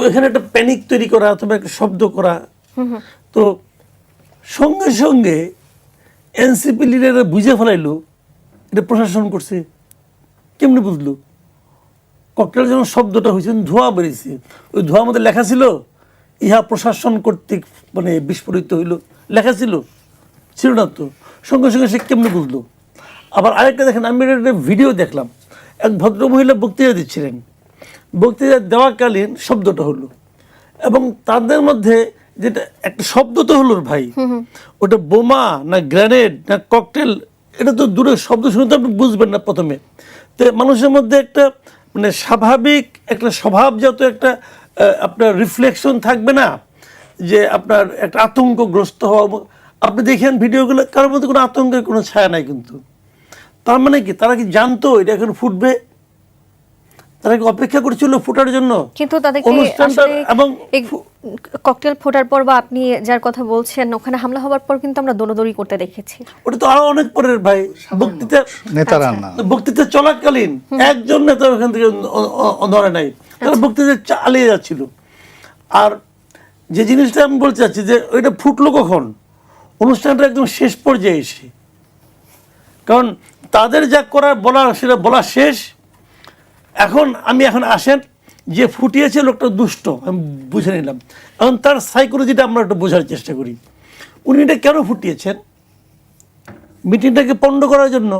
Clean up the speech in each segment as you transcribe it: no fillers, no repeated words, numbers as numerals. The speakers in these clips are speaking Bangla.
এখানে একটা প্যানিক তৈরি করা অথবা একটা শব্দ করা, তো সঙ্গে সঙ্গে এনসিপি লিডাররা বুঝে ফেলাইলো এটা প্রশাসন করছে। কেমনি বুঝলো? ককটেল যখন শব্দটা হয়েছে ধোঁয়া বেরিয়েছে, ওই ধোঁয়ার মধ্যে লেখা ছিল ইহা প্রশাসন কর্তৃক মানে বিস্ফোরিত হইল, লেখা ছিল না তো। সঙ্গে সঙ্গে সে কেমনি বুঝলো? আবার আরেকটা দেখেন, আমি একটা ভিডিও দেখলাম, এক ভদ্রমহিলা বক্তৃতা দিচ্ছিলেন, বক্তৃতা দেওয়াকালীন শব্দটা হলো, এবং তাদের মধ্যে যেটা একটা শব্দ তো হলো ভাই, ওটা বোমা না গ্রেনেড না ককটেল, এটা তো দূরে শব্দ শুনে তো আপনি বুঝবেন না প্রথমে। তো মানুষের মধ্যে একটা মানে স্বাভাবিক একটা স্বভাবজাত একটা আপনার রিফ্লেকশন থাকবে না, যে আপনার একটা আতঙ্কগ্রস্ত হওয়া। আপনি দেখেন ভিডিওগুলো, কারোর মধ্যে কোনো আতঙ্কের কোনো ছায়া নাই কিন্তু। তার মানে কি তারা কি জানতো এটা এখন ফুটবে? তারা কি অপেক্ষা করছিল ফুটার জন্য? কিন্তু তাদেরকে এবং ককটেল ফোটার পর বা আপনি যার কথা বলছেন ওখানে হামলা হওয়ার পর কিন্তু আমরা দৌড়াদৌড়ি করতে দেখেছি। ওটা তো আরো অনেক পরের ভাই, বক্তৃতা নেতারা না, বক্তৃতা চলাকালীন একজন নেতা ওখান থেকে ধরে নাই, তারা বক্তৃতা চালিয়ে যাচ্ছিল। আর যে জিনিসটা আমি বলতে চাচ্ছি যে ওইটা ফুটলো কখন? অনুষ্ঠানটা একদম শেষ পর্যায়ে এসে, কারণ তাদের যা করার বলার সেটা বলা শেষ। এখন আসেন যে ফুটিয়েছে লোকটা দুষ্ট, আমি বুঝে নিলাম। এখন তার সাইকোলজিটা আমরা একটু বোঝার চেষ্টা করি। উনি এটা কেন ফুটিয়েছেন? মিটিংটাকে পণ্ড করার জন্য?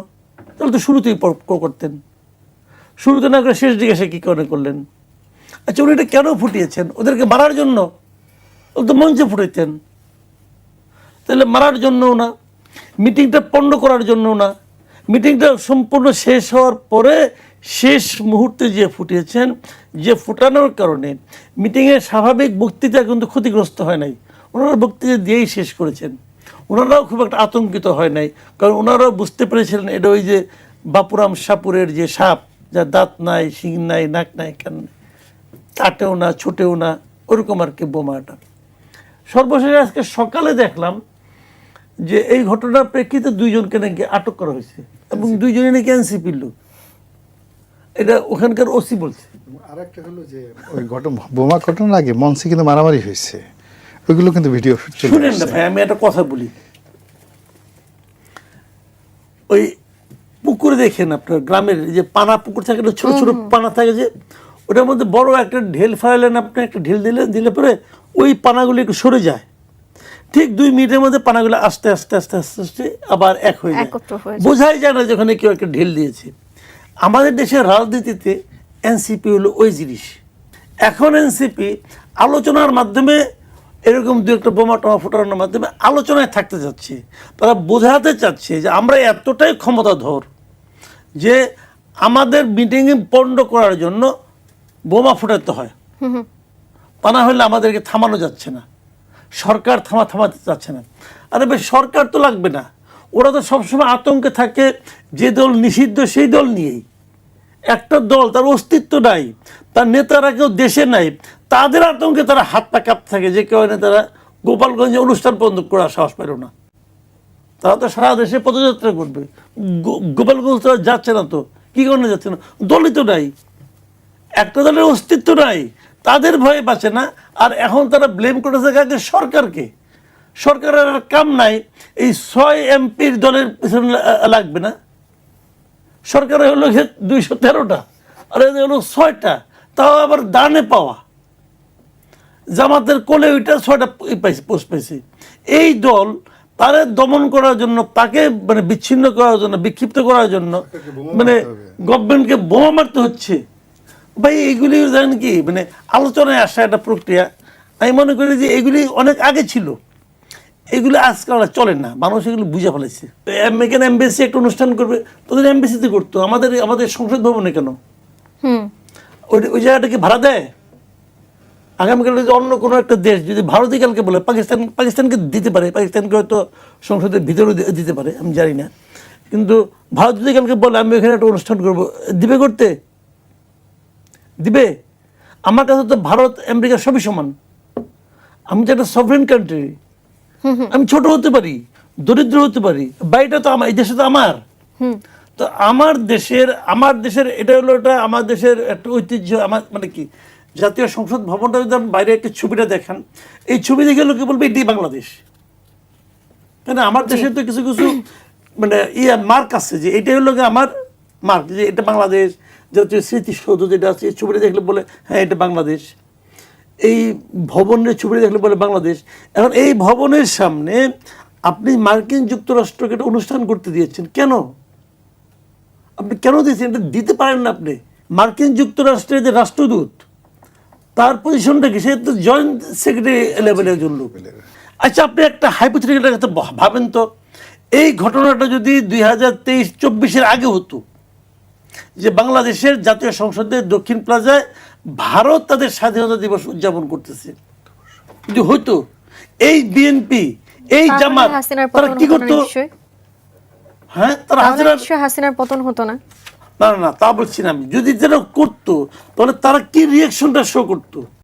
তাহলে তো শুরুতেই করতেন, শুরুতে না করে শেষ দিকে সে কী করে করলেন? আচ্ছা, উনি এটা কেন ফুটিয়েছেন? ওদেরকে মারার জন্য? ও তো মঞ্চে ফুটাইতেন। তাহলে মারার জন্যও না, মিটিংটা পণ্ড করার জন্যও না, মিটিংটা সম্পূর্ণ শেষ হওয়ার পরে শেষ মুহূর্তে যে ফুটিয়েছেন, যে ফুটানোর কারণে মিটিংয়ের স্বাভাবিক বক্তৃতা কিন্তু ক্ষতিগ্রস্ত হয় নাই। ওনারা বক্তৃতা দিয়েই শেষ করেছেন। ওনারাও খুব একটা আতঙ্কিত হয় নাই, কারণ ওনারাও বুঝতে পেরেছিলেন এটা ওই যে বাপুরাম সাপুরের যে সাপ, যার দাঁত নাই, শিং নাই, নাক নাই, কান নাই, কাটেও না, ছোটেও না, ওরকম আর কি বোমাটা। সর্বশেষে আজকে সকালে দেখলাম যে এই ঘটনার প্রেক্ষিতে দুইজনকে নাকি আটক করা হয়েছে, এবং দুইজনে নাকি এনসিপির লোক। এটা ওখানকার ওসি বলছে। আরেকটা হলো যে ওই বোমা ঘটনার আগে মঞ্চে কিন্তু মারামারি হয়েছে, ওইগুলো কিন্তু ভিডিও শুনেন না ভাই, আমি একটা কথা বলি। ওই পুকুরে দেখেন আপনার গ্রামের যে পানা পুকুর থাকে, ছোট ছোট পানা থাকে, যে ওটার মধ্যে বড় একটা ঢেল ফেলালেন আপনি, একটা ঢেল দিলে পরে ওই পানাগুলি একটু সরে যায়। ঠিক 2 মিনিটের মধ্যে পানাগুলো আস্তে আস্তে আস্তে আস্তে আস্তে আবার এক হয়ে যায়, বোঝাই যায় না যেখানে কেউ একটা ঢেল দিয়েছে। আমাদের দেশের রাজনীতিতে এনসিপি হলো ওই জিনিস। এখন এনসিপি আলোচনার মাধ্যমে এরকম দু একটা বোমা টোমা ফোটানোর মাধ্যমে আলোচনায় থাকতে চাচ্ছে। তারা বোঝাতে চাচ্ছে যে আমরা এতটাই ক্ষমতাধর যে আমাদের মিটিংয়ে পণ্ড করার জন্য বোমা ফোটাতে হয়, তা না হলে আমাদেরকে থামানো যাচ্ছে না, সরকার থামাতে চাচ্ছে না। আরে ভাই, সরকার তো লাগবে না, ওরা তো সবসময় আতঙ্কে থাকে যে দল নিষিদ্ধ সেই দল নিয়েই। একটা দল তার অস্তিত্ব নাই, তার নেতারা কেউ দেশে নাই, তাদের আতঙ্কে তারা হাত পা কাঁপতে থাকে, যে কেউ তারা গোপালগঞ্জে অনুষ্ঠান বন্ধ করার সাহস পেল না। তারা তো সারা দেশে পদযাত্রা করবে, গোপালগঞ্জ তারা যাচ্ছে না, তো কী কারণে যাচ্ছে না? দলই তো নাই, একটা দলের অস্তিত্ব নাই, তাদের ভয়ে বাঁচে না। আর এখন তারা ব্লেম করেছে কাকে? সরকারকে। সরকারের কাম নাই, এই 6 এমপির দলের পিছনে লাগবে না। সরকারের হলো 213টা, আর এদের হলো 6টা, তাও আবার দানে পাওয়া। জামাতের কোলে ওইটা 6টা পোস্ট পাইছে। এই দল তারে দমন করার জন্য, তাকে মানে বিচ্ছিন্ন করার জন্য, বিক্ষিপ্ত করার জন্য মানে গভর্নমেন্টকে বোমা মারতে হচ্ছে। ভাই এগুলি জানেন কি, মানে আলোচনায় আসা একটা প্রক্রিয়া। আমি মনে করি যে এগুলি অনেক আগে ছিল, এগুলো আজকাল চলে না, মানুষ এগুলো বুঝে ফেলেছে। আমেরিকান এমবেসি একটা অনুষ্ঠান করবে, তোদের এমবেসিতে করতো, আমাদের সংসদ ভবনে কেন? ওই জায়গাটাকে ভাড়া দেয়? আগামীকাল যদি অন্য কোনো একটা দেশ যদি ভারতই কালকে বলে পাকিস্তানকে দিতে পারে, পাকিস্তানকে হয়তো সংসদের ভিতরেও দিতে পারে, আমি জানি না, কিন্তু ভারত যদি কালকে বলে আমি এখানে একটা অনুষ্ঠান করবো, দিবে করতে? দিবে? আমার কাছে তো ভারত আমেরিকা সবই সমান। আমি তো একটা সভরেন কান্ট্রি, আমি ছোট হতে পারি, দরিদ্র হতে পারি, বাড়িটা তো আমার, এই দেশে তো আমার। তো আমার দেশের এটা হলো, এটা আমার দেশের একটা ঐতিহ্য। আমার মানে কি, জাতীয় সংসদ ভবনটা যদি আপনি বাইরে একটা ছবিটা দেখেন, এই ছবি দেখে লোকে বলবে এটি বাংলাদেশ। কেন আমার দেশে তো কিছু কিছু মানে মার্ক আছে যে এটাই হলো গিয়ে আমার মার্ক, যে এটা বাংলাদেশ। জাতীয় স্মৃতিসৌধ যেটা আছে এই ছবিটা দেখলে বলে হ্যাঁ এটা বাংলাদেশ। এই ভবনের ছবিটা দেখলে বলে বাংলাদেশ। এখন এই ভবনের সামনে আপনি মার্কিন যুক্তরাষ্ট্রকে একটা অনুষ্ঠান করতে দিয়েছেন কেন? আপনি কেন দিয়েছেন? এটা দিতে পারেন না আপনি। মার্কিন যুক্তরাষ্ট্রের যে রাষ্ট্রদূত, তার পজিশনটা কি? সে তো জয়েন্ট সেক্রেটারি লেভেলের একজন লোক। আচ্ছা, আপনি একটা হাইপোথেটিক্যাল কথা ভাবেন তো, এই ঘটনাটা যদি 2023-24 আগে হতো, যে বাংলাদেশের জাতীয় সংসদের দক্ষিণ প্লাজায় ভারত তাদের স্বাধীনতা দিবস উদযাপন করতেছে, যদি হইতো, এই বিএনপি, এই জামাত তারা কি করতো? হ্যাঁ, তারা হাসিনার পতন হতো না। না না, তা বলছি না আমি। যদি যেটা করতো তাহলে তারা কি রিয়াকশনটা শো করতো?